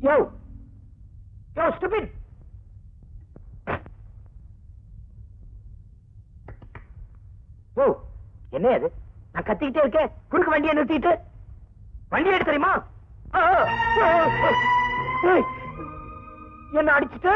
யோ யோ stupid. யோ என்ன அது? நான் கத்திக்கிட்டே இருக்கேன், குறுக்கு வண்டியை நிறுத்திட்டு. வண்டி எடுத்து தெரியுமா? என்ன அடிச்சுட்டு?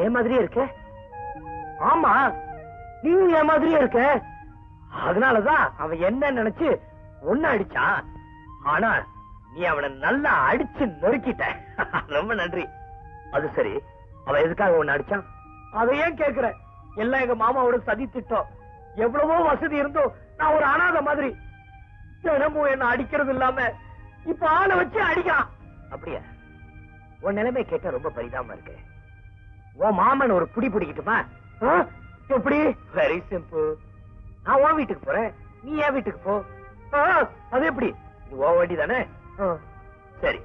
என் மாதிரியே இருக்க. ஆமா, நீ என் மாதிரியே இருக்க. அதனாலதான் அவன் என்ன நினைச்சு ஒன்னு அடிச்சான். ஆனா நீ அவனை நல்லா அடிச்சு நொறுக்கிட்ட. ரொம்ப நன்றி. அது சரி, அவன் எதுக்காக ஒன்னு அடிச்சான்? அதை ஏன் கேக்குற? எல்லாம் எங்க மாமாவோட சதி திட்டம். எவ்வளவோ வசதி இருந்தோம், நான் ஒரு அனாதை மாதிரி. தினமும் என்ன அடிக்கிறது இல்லாம இப்ப ஆளை வச்சு அடிக்கிறான். அப்படியா? உன் நிலைமை கேட்ட ரொம்ப பரிதாபமா இருக்கு. உன் மாமன் ஒரு புடி பிடிக்கட்டுமா? எப்படி? Very simple. நான் உன் வீட்டுக்கு போறேன், நீ என் வீட்டுக்கு போ. அது எப்படி? நீ உன் வண்டி தானே? சரி,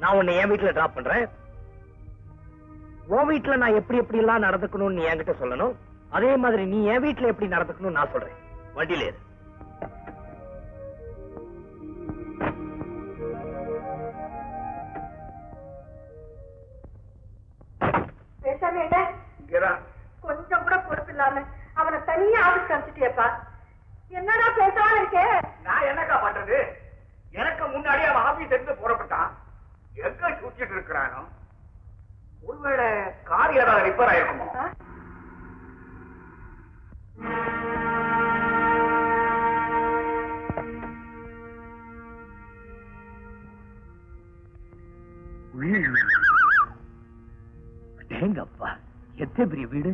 நான் உன்னை என் வீட்டுல டிராப் பண்றேன். உன் வீட்டுல நான் எப்படி எப்படி எல்லாம் நடந்துக்கணும்னு நீ என்கிட்ட சொல்லணும். அதே மாதிரி நீ என் வீட்டுல எப்படி நடந்துக்கணும் நான் சொல்றேன். வண்டியில ஏறு. கொஞ்சம் கூட பொறுப்பு இல்லாம அவனை தனியா ஆபீஸ் அனுப்பிச்சிட்டியப்பா. என்னடா பேசாம இருக்கே? நான் என்னக்கா பண்றது? எனக்கு முன்னாடி அவன் ஆபீஸ் எடுத்து போறப்பட்டான். எங்க சுத்திட்டு இருக்கிறானோ? ஒருவேளை கார் ஏதாவது ரிப்பேர் ஆயிருக்குமோ? ஏங்கப்பா எத்தனை பெரிய வீடு,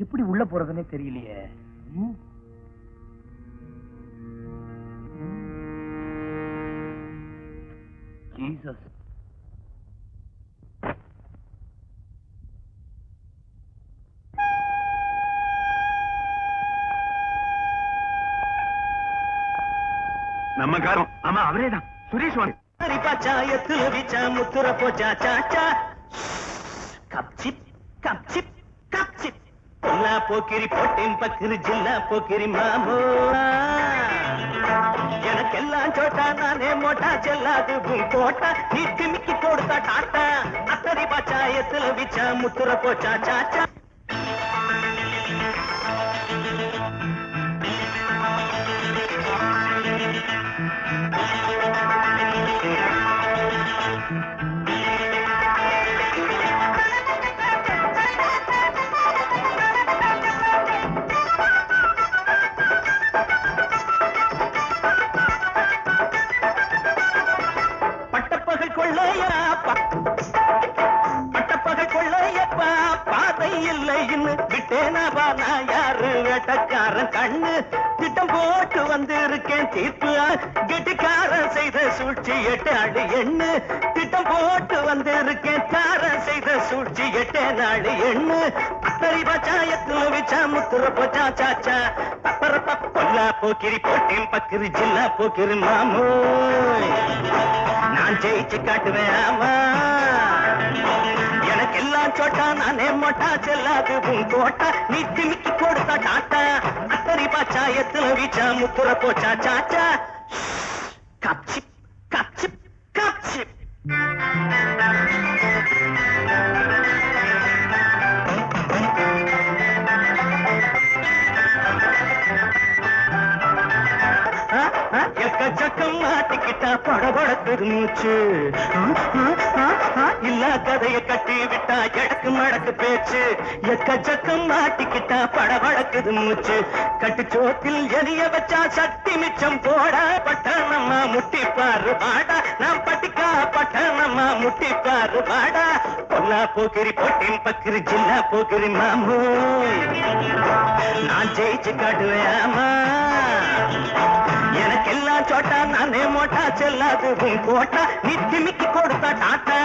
எப்படி உள்ள போறதுன்னே தெரியலையே. ஜீசஸ். நம்ம காரம். ஆமா அவரேதான் சுரேஷ். பச்சாயத்துல விச்சா முத்துற போச்சா சாச்சா கப்சிப் கப்சிப் கப்சிப் எல்லா போக்கிரி போட்டேன் பக்கிரி ஜில்லா போக்கிரி மாமோ எனக்கெல்லாம் சோட்டா நானே மோட்டா செல்லாது போட்டா நீ திமிக்கி கொடுத்தா டாட்டா அத்தரி பச்சாயத்துல விச்சா முத்துற போச்சா சாச்சா வேட்டக்காரன் கண்ணு திட்டம் போட்டு வந்து இருக்கேன் தீர்ப்பு கெட்டிக்காரன் செய்த சூழ்ச்சி 8 நாள் எண்ணு திட்டம் போட்டு வந்து இருக்கேன் காரன் செய்த சூழ்ச்சி 8 நாள் எண்ணு அத்தரி பச்சாயத்துல விச்சா முத்துற போச்சா சாச்சா பப்பர பப்பொல்லா போக்கிரி போட்டேன் பக்கிரி ஜில்லா போக்கிரி மாமோ நான் ஜெயிச்சு காட்டுவேன் ஆமா எனக்கெல்லாம் சோட்டா நானே மோட்டா செல்லாது கோட்டா நீ திமிக்கி கொடுத்தா டாட்டா அத்தரி பச்சாயத்துல வீச்சா முத்துற போச்சா சாச்சா கப்சிப் கப்சிப் கப்சிப் எக்கச்சக்கம் மாட்டிக்கிட்டா படபடக்குது மூச்சு இல்ல கதையை கட்டி விட்டா எடக்கு மடக்கு பேச்சு எக்கச்சக்கம் மாட்டிக்கிட்டா படபடக்குது மூச்சு கட்டுச்சோத்தில் எரிய வச்சா சட்டி மிச்சம் போட பட்டணமா முட்டிப்பாரு பாடா நாம் பட்டிக்கா பட்டணமா முட்டிப்பாரு பாடா பொல்லா போக்கிரி போட்டேன் பக்கிரி ஜில்லா போக்கிரி மாமோ நான் ஜெயிச்சு காட்டுவேமா எனக்கெல்லாம் சோட்டா நானே மோட்டா செல்லாது கோட்டா நீ திமிக்கி கொடுத்தா டாட்டா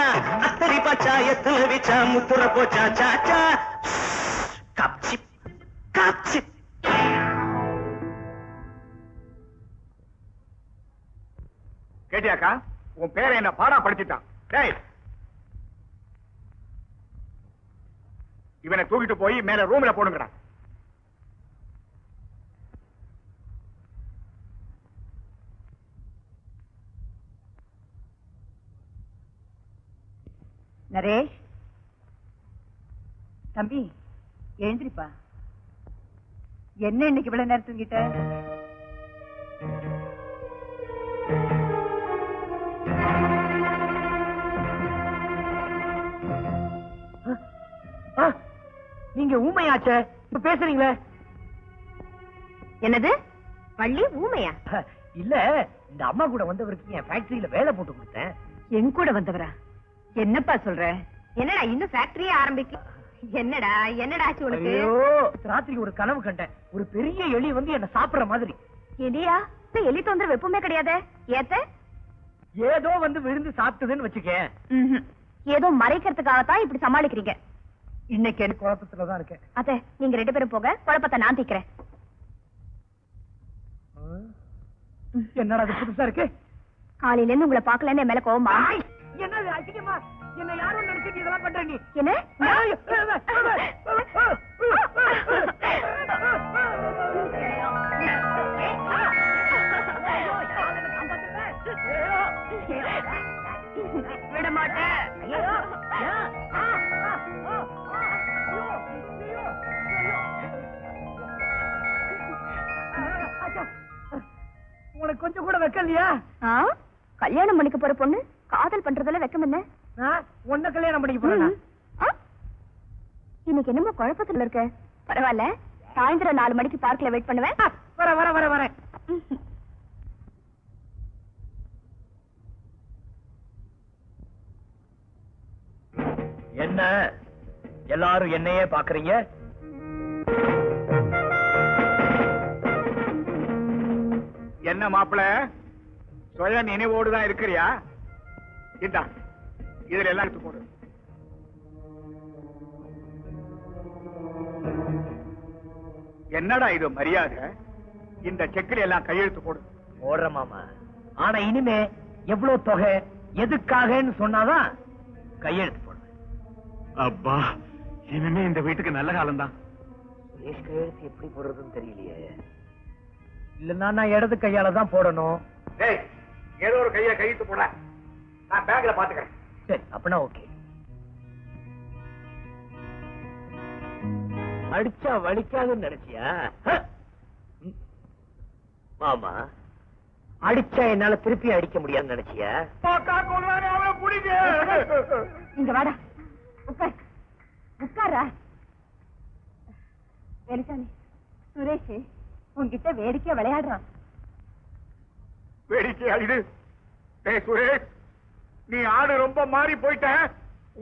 அத்தரி பச்சாயத்துல விச்சா முத்துற போச்சா சாச்சா கப்சிப் கப்சிப் கேட்டியாக்கா உன் பேரை என்ன பாடா படுத்திட்டான். டேய் இவனை தூக்கிட்டு போய் மேல ரூம்ல போடுங்கடா. நரேஷ் தம்பி எழுந்திரிப்பா. என்ன இன்னைக்கு இவ்வளவு நேரம் தூங்கிட்ட? நீங்க ஊமையாச்சே, இப்ப பேசுறீங்களே. என்னது வள்ளி ஊமையா? இல்ல, இந்த அம்மா கூட வந்தவருக்கு என் ஃபேக்டரியில வேலை போட்டு கொடுத்தேன். என் கூட வந்தவரா? என்னப்பா சொல்ற? என்னடா இன்னும் ஃபேக்டரியே ஆரம்பிக்க? என்னடா என்னடா ஆச்சு உனக்கு? ராத்திரி ஒரு கனவு கண்டேன். ஒரு பெரிய எலி வந்து என்ன சாப்பிடுற மாதிரி. எலியா? எலி தொந்தரவு எப்பவுமே கிடையாது. ஏத்த ஏதோ வந்து விழுந்து சாப்பிட்டதுன்னு வச்சுக்க. ஏதோ மறைக்கிறதுக்காகத்தான் இப்படி சமாளிக்கிறீங்க. இன்னைக்கு எனக்கு குழப்பத்துலதான் இருக்கேன். அத்தை, நீங்க 2 பேரும் போக, குழப்பத்தை நான் தீக்கிறேன். என்னடா அது புதுசா இருக்கு? காலையில இருந்து உங்களை பாக்கலன்னு மேல கோவமா? என்ன அசிங்கமா? என்ன யாரும் நினைச்சிட்டு இதெல்லாம் பண்ற நீ? என்ன? விட மாட்டேன். உனக்கு கொஞ்சம் கூட வெக்கலையா? கல்யாணம் பண்ணிக்க போற பொண்ணு காதல் பண்றதுல வெக்கம் என்ன? உன்ன கல்யாணம் பண்ணிக்க போறேன். இன்னைக்கு என்னமோ குழப்பத்துல இருக்க. பரவாயில்ல, சாயந்தரம் 4 மணிக்கு பார்க்ல வெயிட் பண்ணுவேன். வர வர வர வர. என்ன எல்லாரும் என்னையே பாக்குறீங்க? என்ன மாப்பிள சுய நினைவோடுதான் இருக்கிறியா? இதா இதுல எல்லாம் எடுத்து போடு. என்னடா இது மரியாதை? இந்த செக்கில் எல்லாம் கையெழுத்து போடு. போடுற மாமா. ஆனா இனிமே எவ்வளவு தொகை எதுக்காகன்னு சொன்னாதான் கையெழுத்து போடுறேன். அப்பா இனிமே இந்த வீட்டுக்கு நல்ல காலம் தான். சுரேஷ் கையெழுத்து எப்படி போடுறதுன்னு தெரியலையே. இல்லன்னா நான் இடது கையால தான் போடணும். டேய் ஏதோ ஒரு கையில கையெழுத்து போட, நான் பேங்க்ல பாத்துக்கிறேன். சரி அப்பனா ஓகே. அடிச்சா வலிக்காதுன்னு நினைச்சியா மாமா? அடிச்சா என்னால திருப்பி அடிக்க முடியாதுன்னு நினைச்சியா? இங்க வாடா, உட்கார் உட்காரா. வேலுசாமி, சுரேஷ் உன்கிட்ட வேடிக்கையா விளையாடுறான். வேடிக்கை ஆயிடு. டேய் சுரேஷ், நீ ஆடு ரொம்ப மாறி போயிட்ட.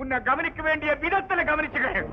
உன்னை கவனிக்க வேண்டிய விதத்துல கவனிச்சுக்கிறேன்.